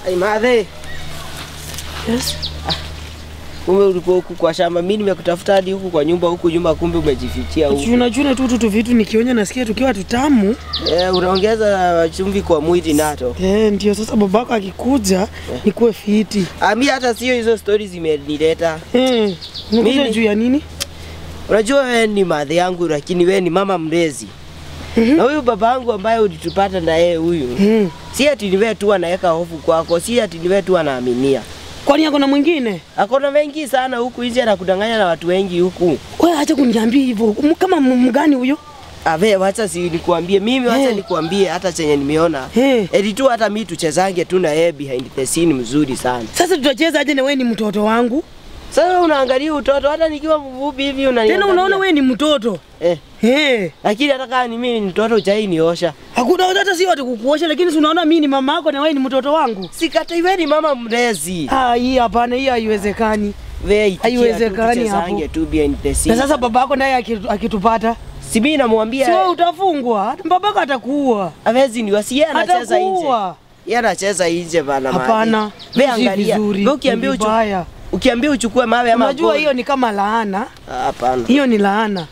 Ai madhe. Yes. Kumbe ulikuwa huku kwa shamba, mimi nimekutafuta hadi huku kwa nyumba, huku nyumba kumbe umejifichia huku. Chuna tu vitu nikionya nasikia tukiwa tutamu. Unaongeza chumvi kwa mwiti nato. Ndio sasa babako akikuja nikuwe fiti. Mimi hata sio hizo stories zimenileta. Mimi juu ya nini? Unajua wewe ni madhe yangu lakini wewe ni mama mlezi. Na huyu babangu ambaye ulitupata na yeye huyu. Si ati ni wewe tu anaweka hofu kwako, si ati ni wewe tu anaaminia. Kwani yako na mwingine? Akona wengi sana huku nje anakudanganya na watu wengi huku. Wewe acha kuniambia hivyo. Kama mgani huyo? Wewe wacha si nikuambie mimi, wacha nikuambie hata chenye nimeona. Eti tu hata mimi tuchezange tu na yeye behind the scene mzuri sana. Sasa tutacheza aje na wewe ni mtoto wangu? Sasa unaangalia utoto hata nikiwa mvupi hivi unaniangalia. Tena unaona wewe ni mtoto. Lakini hata kama ni mimi ni mtoto hujai niosha. Hakuna hata si watu kukuosha lakini si unaona mimi ni mama yako na wewe ni mtoto wangu. Sikatai wewe ni mama mlezi. Hii hapana, hii haiwezekani. Wewe haiwezekani hapo. Tu behind the scene. Na sasa babako naye akitupata, si mimi namwambia si wewe utafungwa. Hata babako atakuua. Hawezi ni wasi yeye anacheza nje. Yeye anacheza nje bana mali. Hapana. Wewe angalia. Wewe ukiambia uchukue mawe ama unajua hiyo ni kama laana. Hapana. Hiyo ni laana.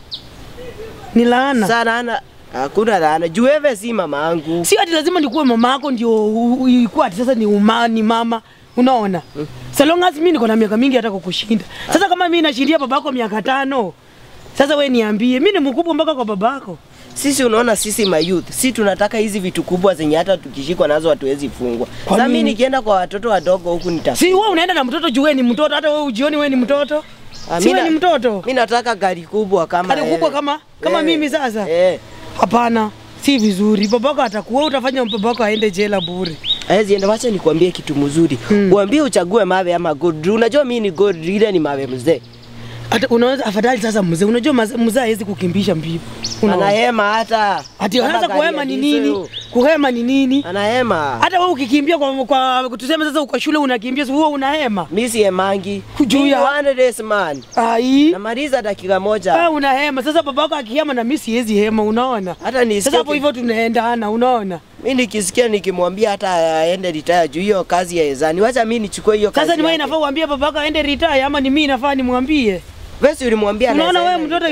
Ni laana. Sana hakuna laana. Juu wewe si mama yangu. Si ati lazima nikuwe mama yako ndio ikuwa ati sasa ni mama. Unaona? So long as mimi niko na miaka mingi hata kukushinda. Sasa kama mimi nashindia babako miaka 5, sasa wewe niambie, mimi ni mkubwa mpaka kwa babako. Sisi unaona sisi youth, sisi tunataka hizi vitu kubwa zenye hata tukishikwa nazo hatuwezi fungwa. Sasa mimi nikienda kwa watoto wadogo huku nitafika. Si wewe unaenda na mtoto juu wewe ni mtoto, hata wewe ujioni wewe ni mtoto. Si wewe ni mtoto. Mimi nataka gari kubwa kama gari kubwa kama mimi sasa. Hapana, si vizuri. Babako atakuwa utafanya babako aende jela bure. Hawezi enda, wacha nikwambie kitu mzuri. Uambie uchague mawe ama gold. Unajua mimi ni gold, ile ni mawe mzee. Hata unaweza afadhali sasa mzee. Unajua mzee hawezi kukimbisha mbio. Anahema hata. Ati sasa kuhema ni nini? Kuhema ni nini? Anahema. Hata wewe ukikimbia kwa tuseme sasa uko shule unakimbia, wewe unahema. Mimi si hemangi. Juu ya 100 days man. Namaliza dakika moja. Wewe unahema. Sasa babako akihema na mimi siwezi hema, unaona? Hata nisikie. Sasa hapo hivyo tunaendana, unaona? Mimi nikisikia nikimwambia hata aende retire juu hiyo kazi ya Ezani. Wacha mimi nichukue hiyo kazi. Sasa ni wewe inafaa uambie babako aende retire ama ni mimi inafaa nimwambie? Wewe si ulimwambia na unaona wewe mtoto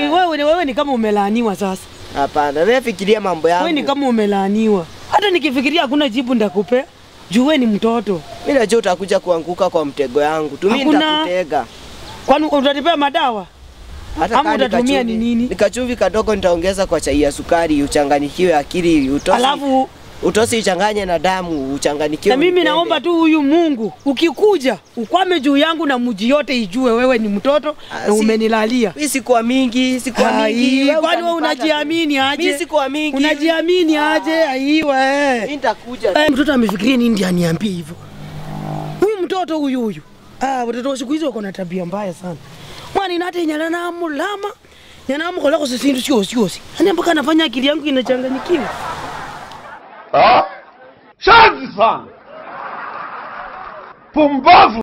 wewe ni kama umelaaniwa sasa. Hapana, wewe fikiria mambo yangu. Wewe ni kama umelaaniwa. Hata nikifikiria hakuna jibu ndakupe. Juu wewe ni mtoto. Mimi najua utakuja kuanguka kwa mtego yangu. Mimi nitakutega. Kwani utanipea madawa? Hata kama utatumia ni nini? Nikachumvi kadogo nitaongeza kwa chai ya sukari uchanganyikiwe akili utosi. Alafu utosi uchanganye na damu uchanganyikiwe. Na mimi naomba tu huyu Mungu ukikuja ukwame juu yangu na mji yote ijue wewe ni mtoto na umenilalia. Mimi sikuwa mingi. Kwani wewe unajiamini aje? Mimi sikuwa mingi. Unajiamini aje? Aiwa. Mimi nitakuja. Mtoto amefikiria nini ndiye aniambie hivyo? Huyu mtoto huyu. Watoto siku hizo wako na tabia mbaya sana. Mwana inate nyala na mulama. Nyana mkola kwa sisi siosi. Ani mpaka anafanya akili yangu inachanganyikiwa. Shazi sana. Pumbavu.